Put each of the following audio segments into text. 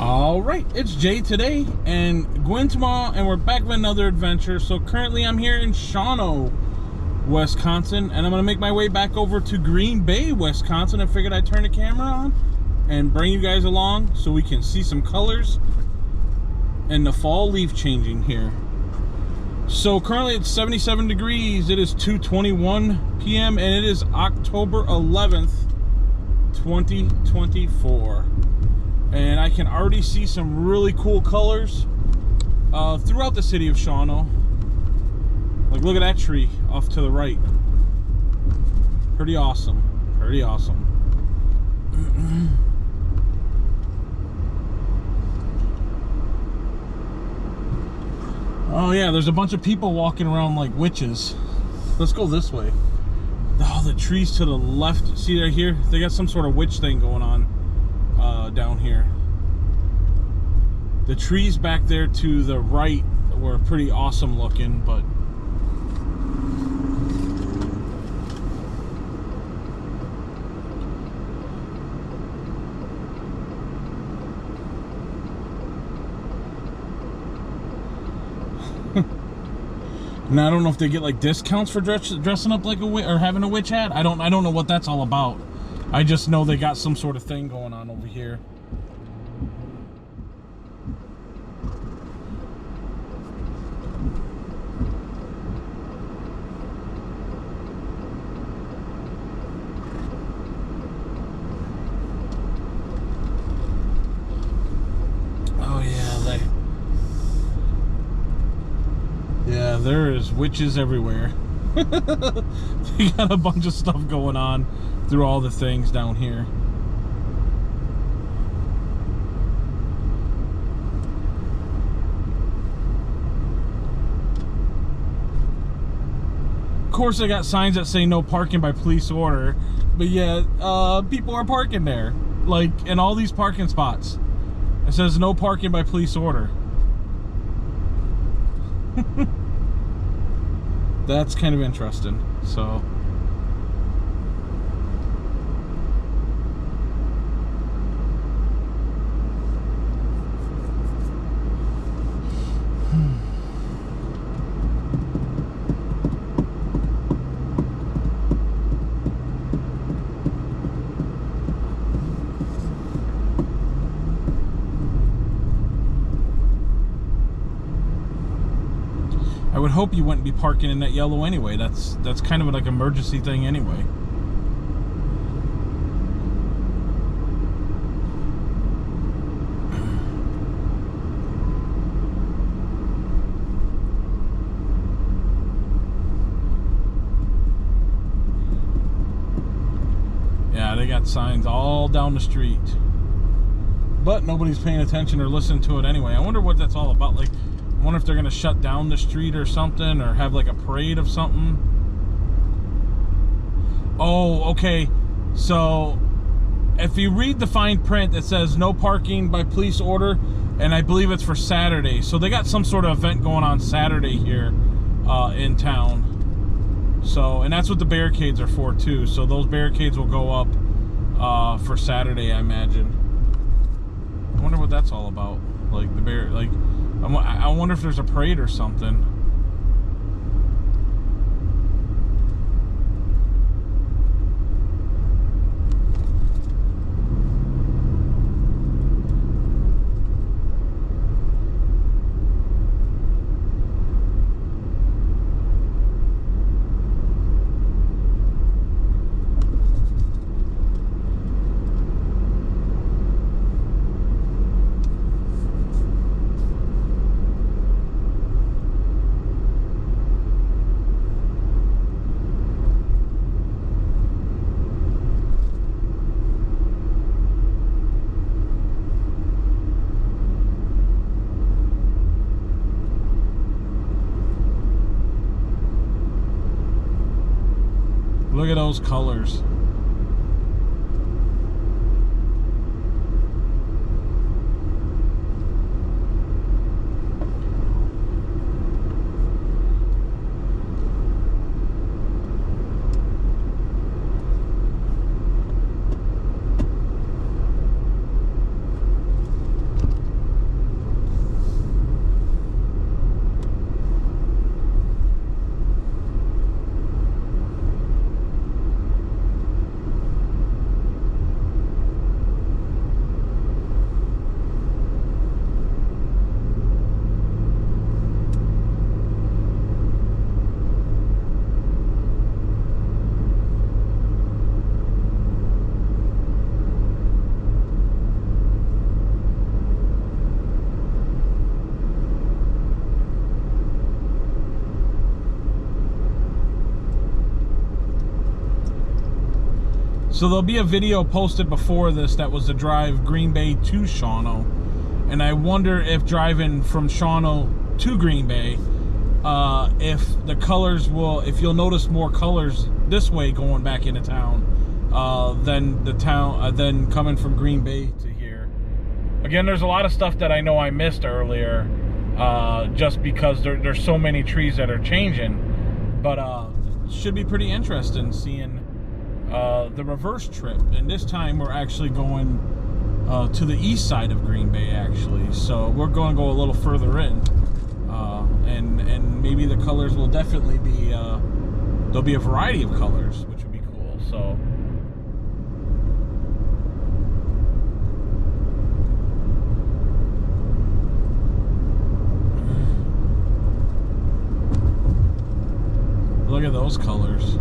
Alright, it's Jay today and Gwen tomorrow, and we're back with another adventure. So currently I'm here in Shawano, Wisconsin, and I'm going to make my way back over to Green Bay, Wisconsin. I figured I'd turn the camera on and bring you guys along so we can see some colors and the fall leaf changing here. So currently it's 77 degrees, it is 2:21 p.m. and it is October 11th, 2024. And I can already see some really cool colors throughout the city of Shawano. Like, look at that tree off to the right. Pretty awesome. Pretty awesome. Oh yeah, there's a bunch of people walking around like witches. Let's go this way. Oh, the trees to the left. See right here? They got some sort of witch thing going on. Down here, the trees back there to the right were pretty awesome looking, but now I don't know if they get like discounts for dressing up like a witch or having a witch hat. I don't know what that's all about. I just know they got some sort of thing going on over here. Oh yeah, there is witches everywhere. They got a bunch of stuff going on through all the things down here. Of course, they got signs that say no parking by police order, but yet people are parking there, like in all these parking spots. It says no parking by police order. That's kind of interesting. So I would hope you wouldn't be parking in that yellow anyway. That's kind of like an emergency thing anyway. Yeah, they got signs all down the street, but nobody's paying attention or listening to it anyway. I wonder what that's all about. Like, I wonder if they're gonna shut down the street or something, or have like a parade of something. Oh, okay. So if you read the fine print, it says no parking by police order, and I believe it's for Saturday. So they got some sort of event going on Saturday here in town. So, and that's what the barricades are for too. So those barricades will go up for Saturday, I imagine. I wonder what that's all about. Like I wonder if there's a parade or something. Look at those colors. So there'll be a video posted before this that was the drive Green Bay to Shawano. And I wonder if driving from Shawano to Green Bay, if the colors will, if you'll notice more colors this way going back into town than coming from Green Bay to here. Again, there's a lot of stuff that I know I missed earlier, just because there's so many trees that are changing. But should be pretty interesting seeing the reverse trip. And this time we're actually going to the east side of Green Bay, actually. So we're going to go a little further in, and maybe the colors will definitely be there'll be a variety of colors, which would be cool. So look at those colors.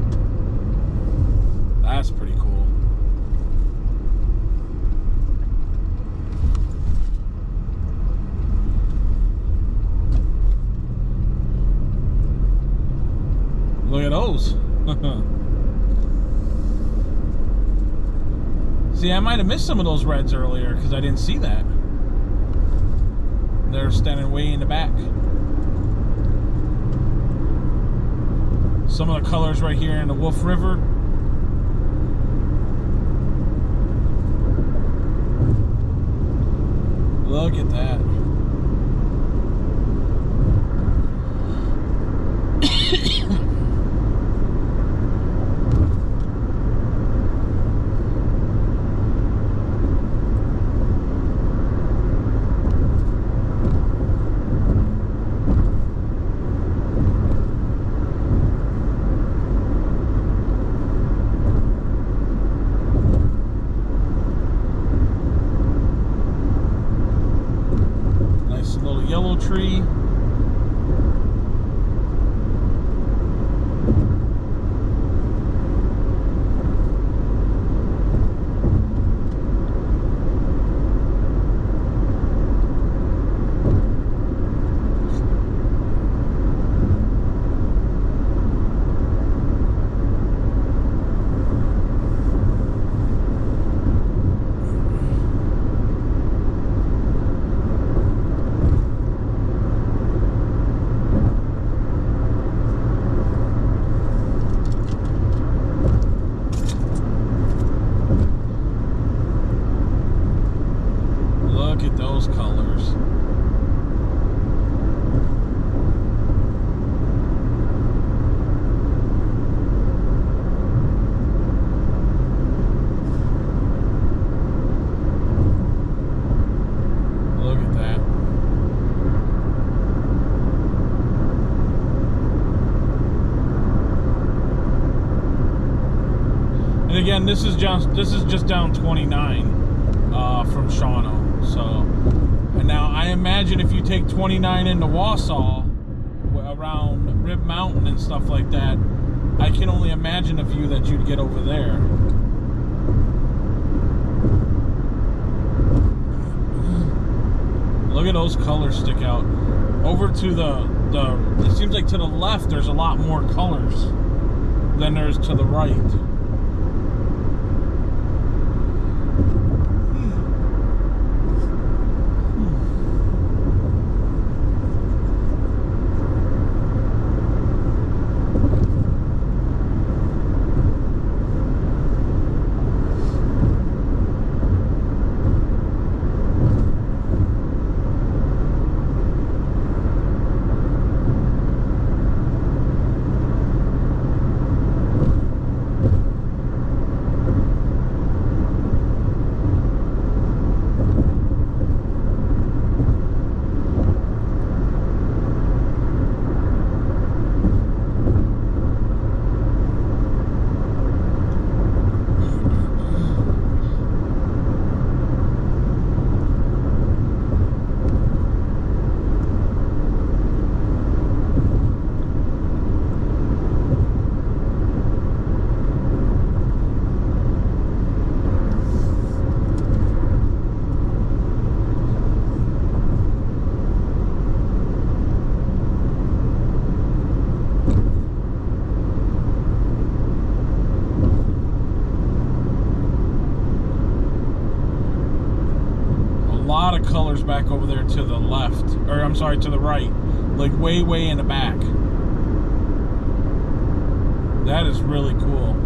That's pretty cool. Look at those. See, I might have missed some of those reds earlier because I didn't see that. They're standing way in the back. Some of the colors right here in the Wolf River. Look at that. Yellow tree. Look at those colors. Look at that. And again, this is just down 29 from Shawano. So, and now I imagine if you take 29 into Wausau, around Rib Mountain and stuff like that, I can only imagine the view that you'd get over there. Look at those colors stick out. Over to it seems like to the left there's a lot more colors than there's to the right. lot of colors back over there to the left, or I'm sorry, to the right, like way in the back. That is really cool.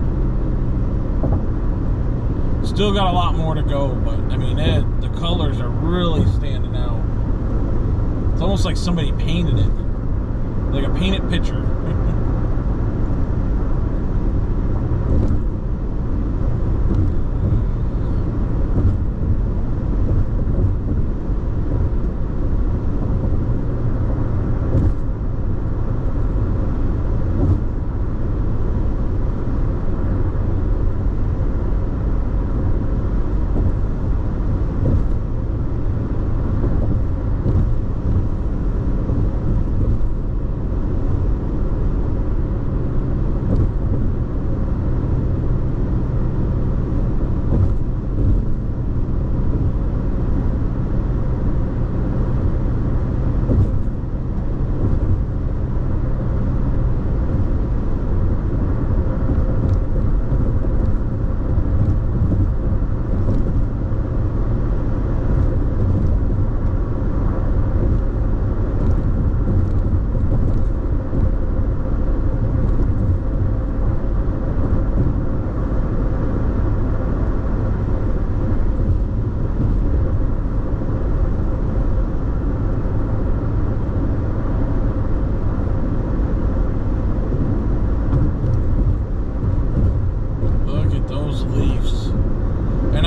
Still got a lot more to go, but I mean, the colors are really standing out. It's almost like somebody painted it, like a painted picture.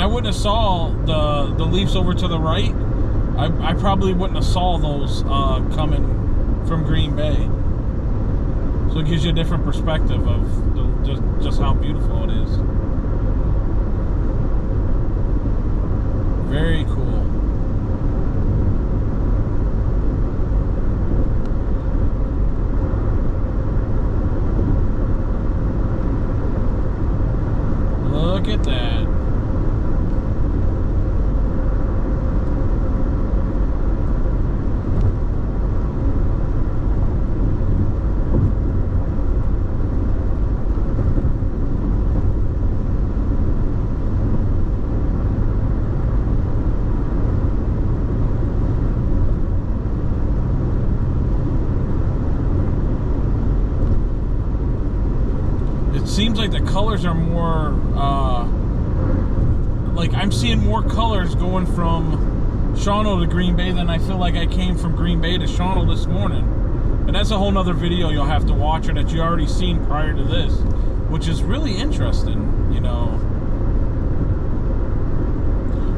Wouldn't have saw the leaves over to the right. I probably wouldn't have saw those coming from Green Bay. So it gives you a different perspective of just how beautiful it is. Very cool. Look at that. Seems like the colors are more like I'm seeing more colors going from Shawano to Green Bay than I feel like I came from Green Bay to Shawano this morning. And that's a whole nother video you'll have to watch, or that you already seen prior to this, which is really interesting. You know,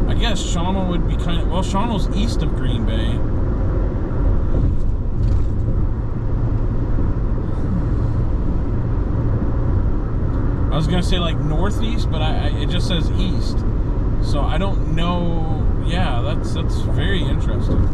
I guess Shawano would be kind of, well, Shawano's east of Green Bay. I was gonna say like northeast, but it just says east, so I don't know. Yeah, that's very interesting.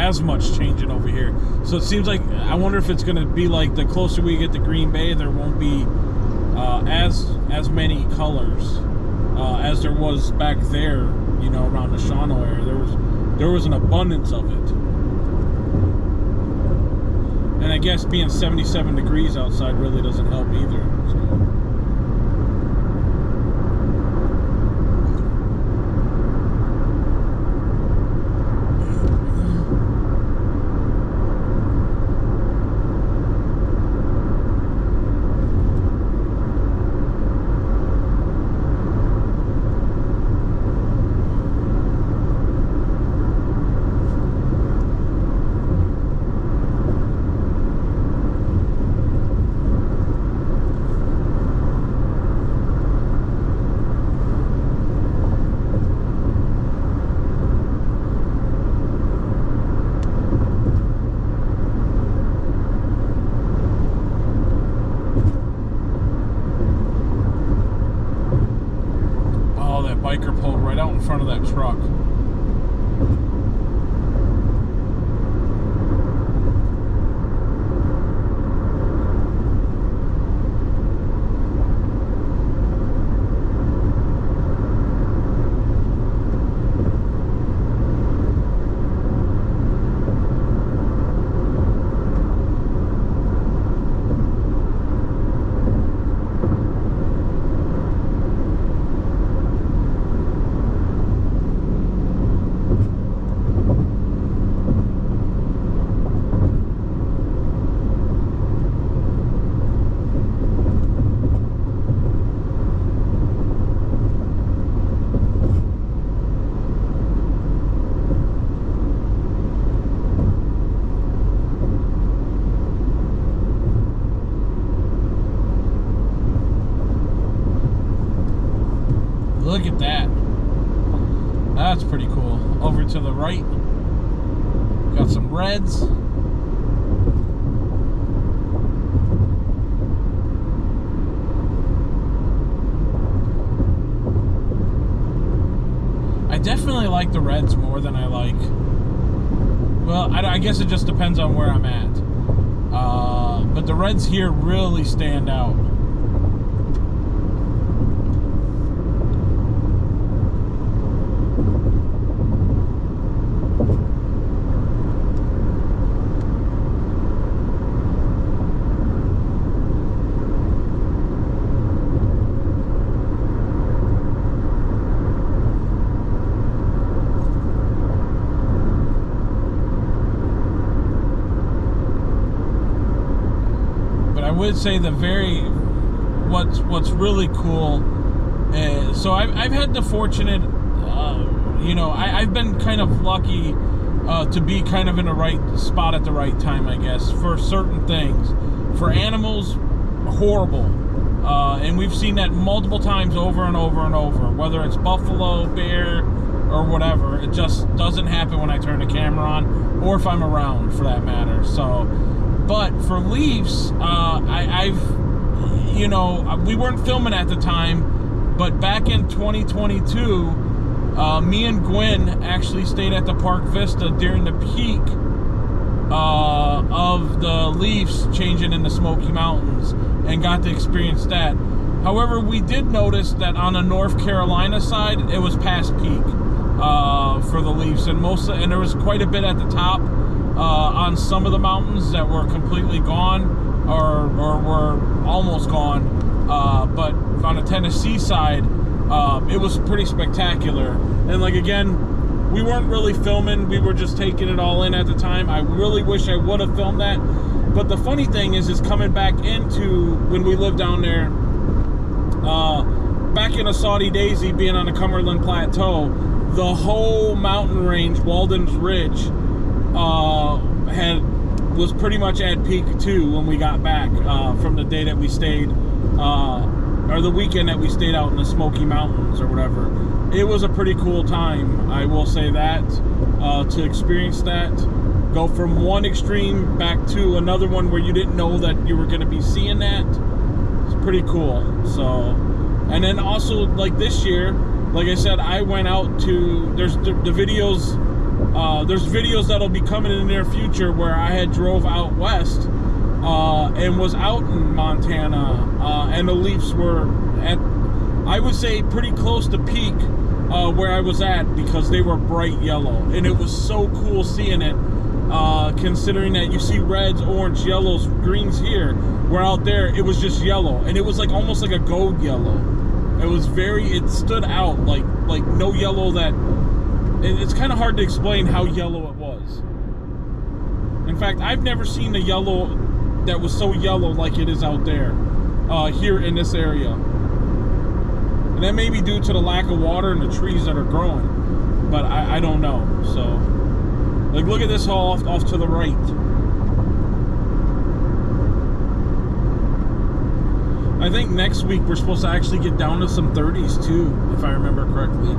as much changing over here. So it seems like, I wonder if it's going to be like the closer we get to Green Bay, there won't be as many colors as there was back there, you know, around the Shawano area. There was an abundance of it. And I guess being 77 degrees outside really doesn't help either. So. Biker pulled right out in front of that truck. Look at that. That's pretty cool. Over to the right, got some reds. I definitely like the reds more than I like. Well, I guess it just depends on where I'm at. But the reds here really stand out. I would say what's really cool is, so I've had the fortunate, you know, I've been kind of lucky to be kind of in the right spot at the right time, I guess, for certain things. For animals, horrible. And we've seen that multiple times over and over and over, whether it's buffalo, bear, or whatever. It just doesn't happen when I turn the camera on, or if I'm around, for that matter. So, but for leaves, you know, we weren't filming at the time, but back in 2022, me and Gwen actually stayed at the Park Vista during the peak of the leaves changing in the Smoky Mountains, and got to experience that. However, we did notice that on the North Carolina side, it was past peak for the leaves, and there was quite a bit at the top on some of the mountains that were completely gone, or were almost gone. But on the Tennessee side, it was pretty spectacular. And like, again, we weren't really filming, we were just taking it all in at the time. I really wish I would have filmed that. But the funny thing is coming back into when we lived down there, back in a Saudi Daisy, being on the Cumberland Plateau, the whole mountain range, Walden's Ridge, was pretty much at peak too when we got back from the day that we stayed, or the weekend that we stayed out in the Smoky Mountains or whatever. It was a pretty cool time, I will say that, to experience that. Go from one extreme back to another one where you didn't know that you were going to be seeing that. It's pretty cool. So, and then also, like this year, like I said, I went out to, there's the videos There's videos that'll be coming in the near future where I had drove out west and was out in Montana, and the leaves were at, I would say, pretty close to peak where I was at, because they were bright yellow, and it was so cool seeing it, considering that you see reds, orange, yellows, greens here, where out there it was just yellow, and it was like almost like a gold yellow. It stood out like no yellow that, it's kind of hard to explain how yellow it was. In fact, I've never seen a yellow that was so yellow like it is out there, here in this area. And that may be due to the lack of water and the trees that are growing, but I don't know. So, like, look at this hole off to the right. I think next week we're supposed to actually get down to some 30s too, if I remember correctly.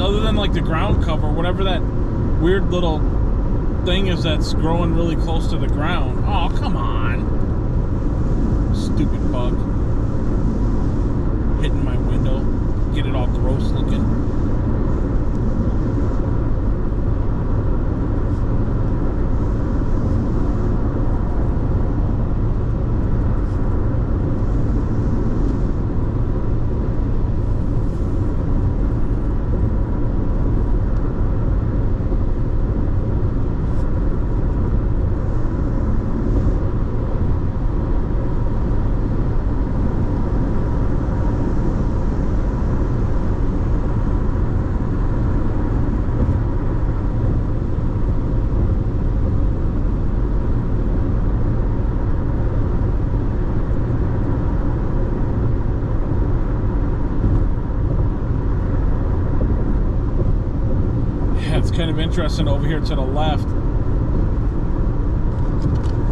Other than like the ground cover, whatever that weird little thing is that's growing really close to the ground. Oh, come on. Stupid bug. Hitting my window. Get it all gross looking. Kind of interesting over here to the left.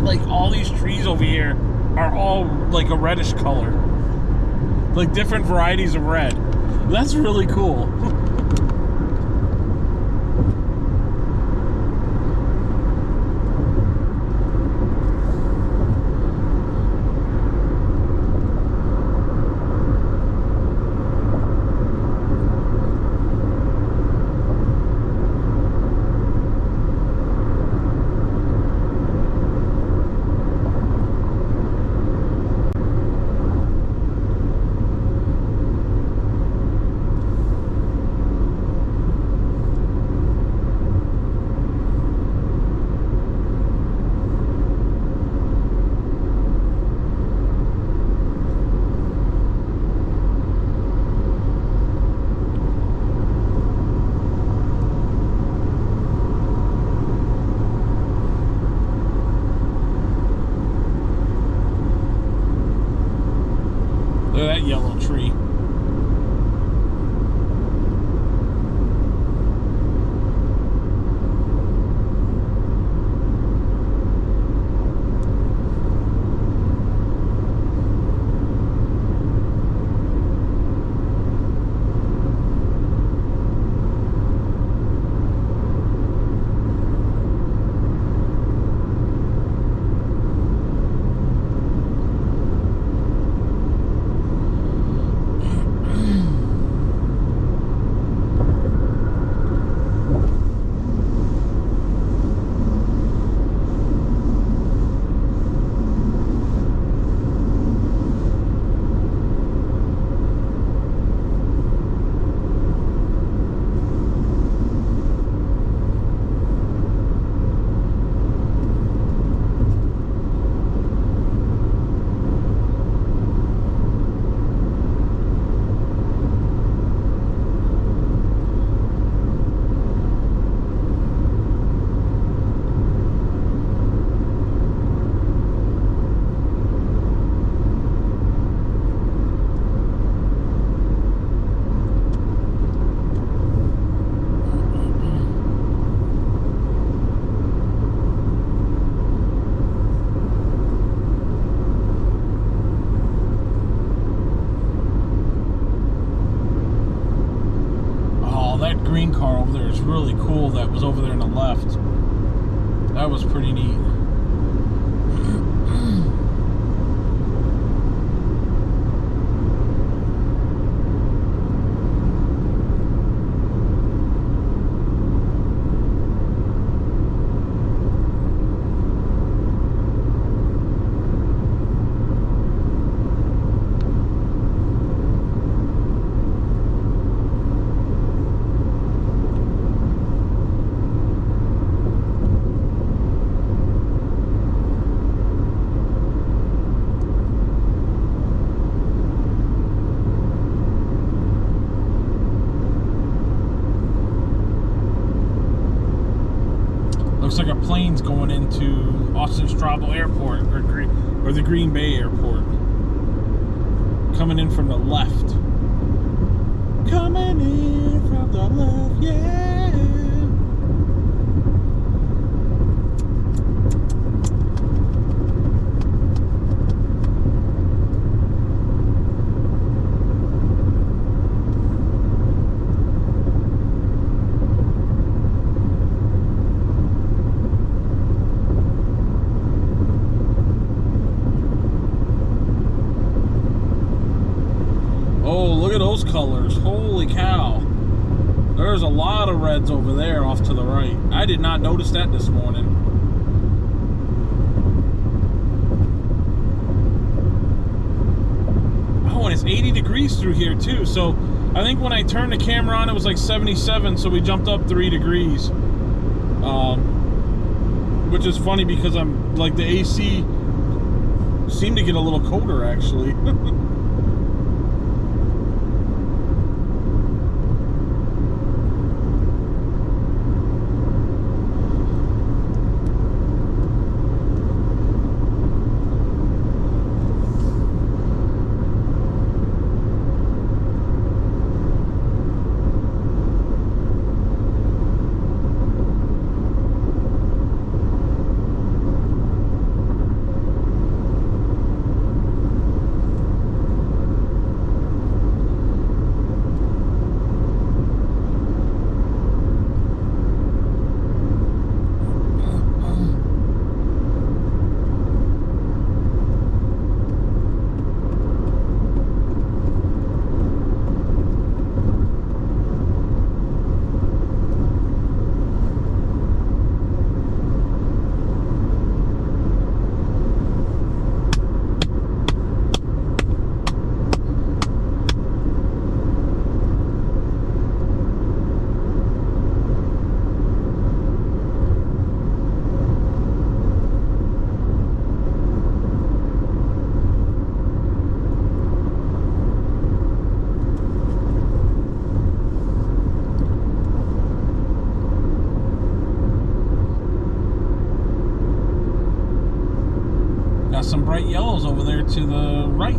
Like, all these trees over here are all like a reddish color, like different varieties of red. That's really cool. was really cool that was over there on the left. That was pretty neat. Looks like a plane's going into Austin Straubel Airport or the Green Bay Airport. Coming in from the left. Coming in from the left, yeah. Oh, look at those colors. Holy cow. There's a lot of reds over there off to the right. I did not notice that this morning. Oh, and it's 80 degrees through here too. So I think when I turned the camera on, it was like 77. So we jumped up 3 degrees. Which is funny because I'm like the AC seemed to get a little colder actually. Some bright yellows over there to the right.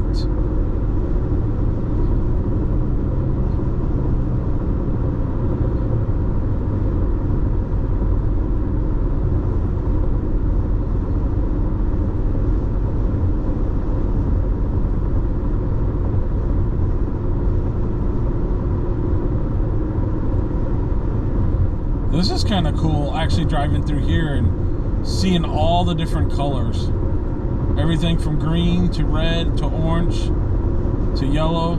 This is kind of cool actually driving through here and seeing all the different colors. Everything from green to red to orange to yellow.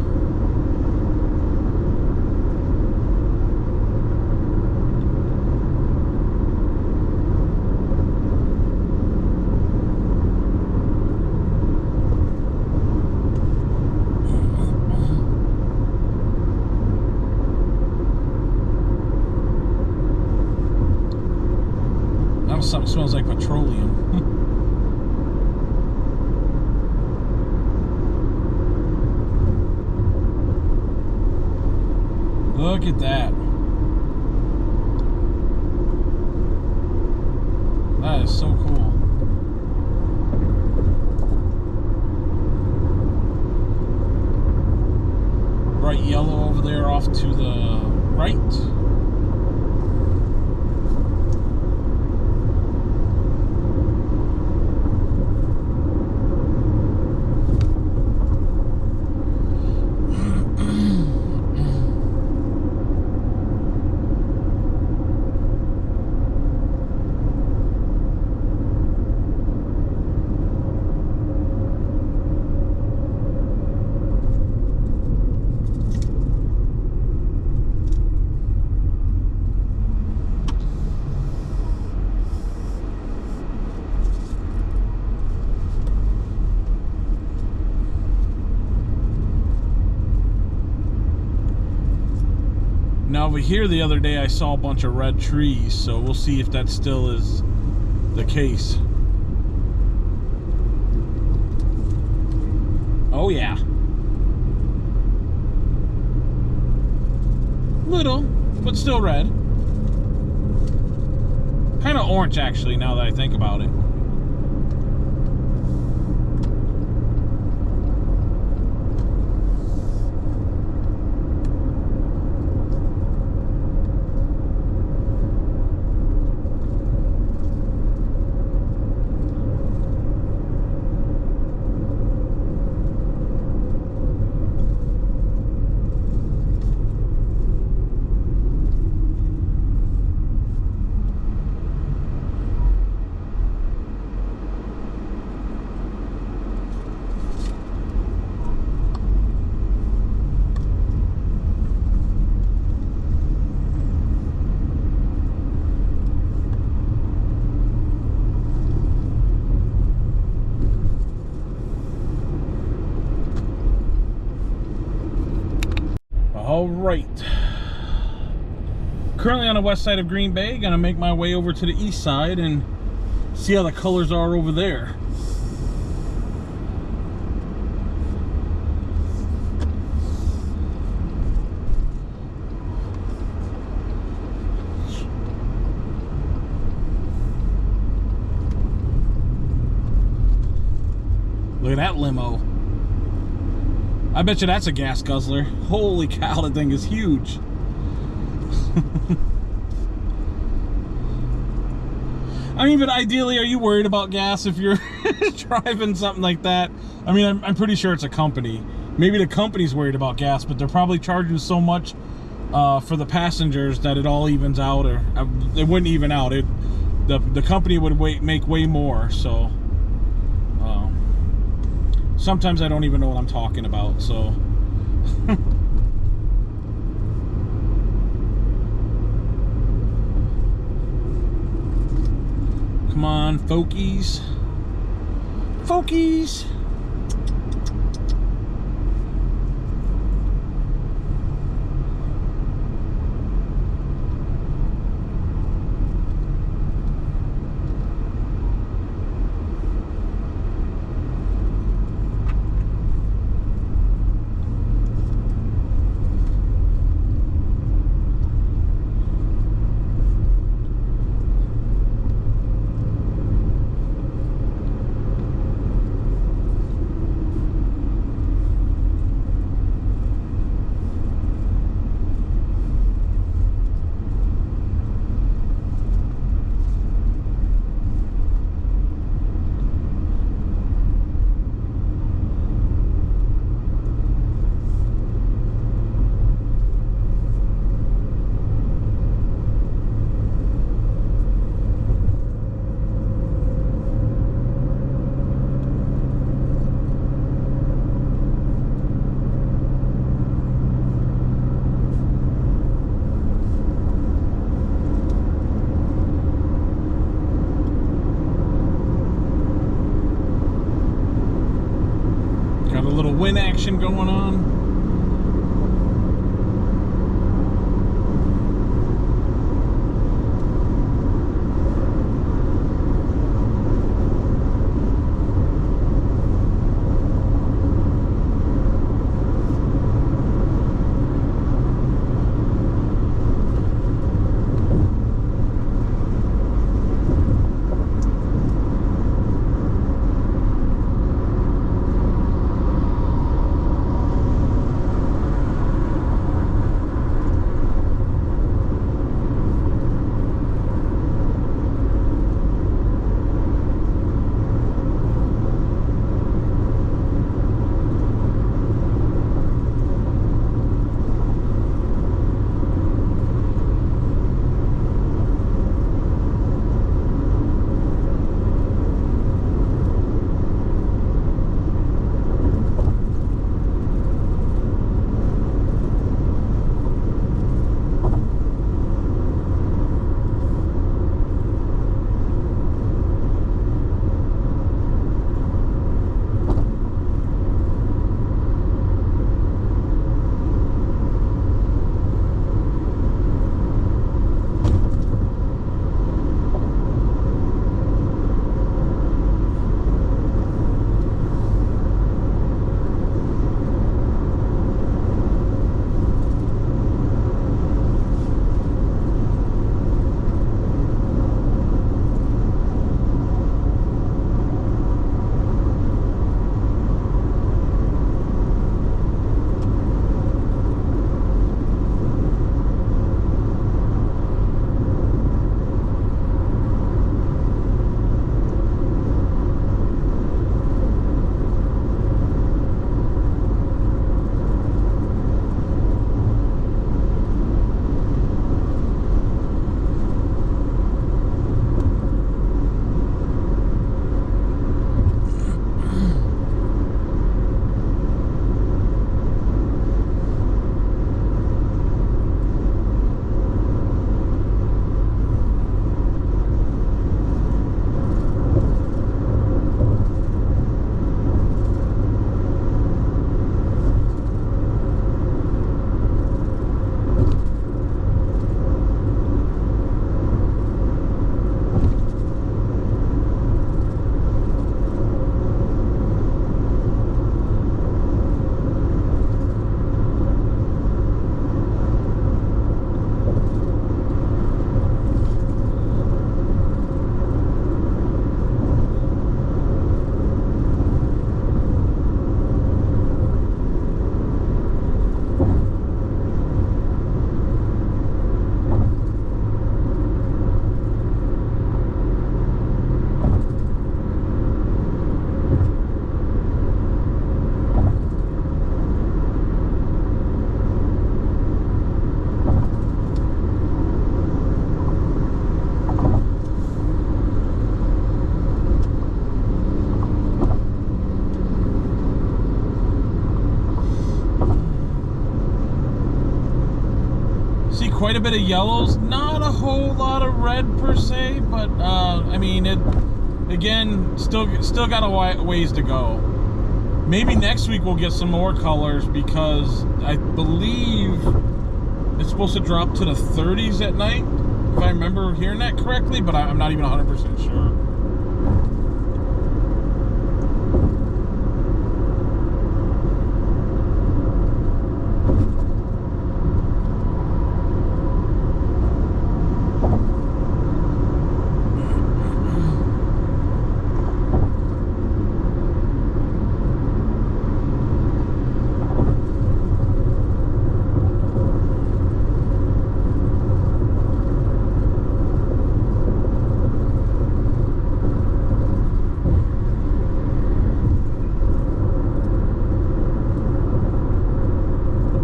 That something smells like petroleum. Look at that. That is so cool. Bright yellow over there off to the right. over here the other day I saw a bunch of red trees, so we'll see if that still is the case. Oh yeah. Little, but still red. Kind of orange actually, now that I think about it. All right. Currently on the west side of Green Bay. Gonna make my way over to the east side and see how the colors are over there. Look at that limo. I bet you that's a gas guzzler. Holy cow, that thing is huge. I mean, but ideally, are you worried about gas if you're driving something like that? I mean, I'm pretty sure it's a company. Maybe the company's worried about gas, but they're probably charging so much for the passengers that it all evens out, or it wouldn't even out. The company would make way more, so... sometimes I don't even know what I'm talking about, so... Come on, folkies. Folkies! Wind action going on. quite a bit of yellows, not a whole lot of red per se, but I mean, it again still got a ways to go. Maybe next week we'll get some more colors, because I believe it's supposed to drop to the 30s at night, if I remember hearing that correctly, but I'm not even 100% sure.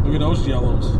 Look at those yellows.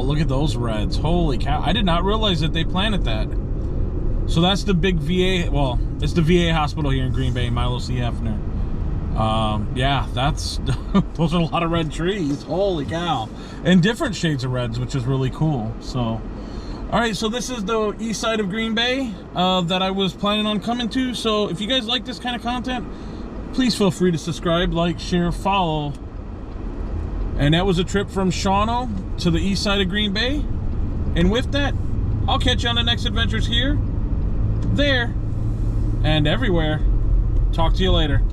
Look at those reds. Holy cow. I did not realize that they planted that. So that's the big VA, well, it's the VA hospital here in Green Bay, Milo C. Hefner. Yeah, that's, those are a lot of red trees. Holy cow. And different shades of reds, which is really cool. So, all right, so this is the east side of Green Bay that I was planning on coming to. So if you guys like this kind of content, please feel free to subscribe, like, share, follow. And that was a trip from Shawano to the east side of Green Bay. And with that, I'll catch you on the next adventures here, there, and everywhere. Talk to you later.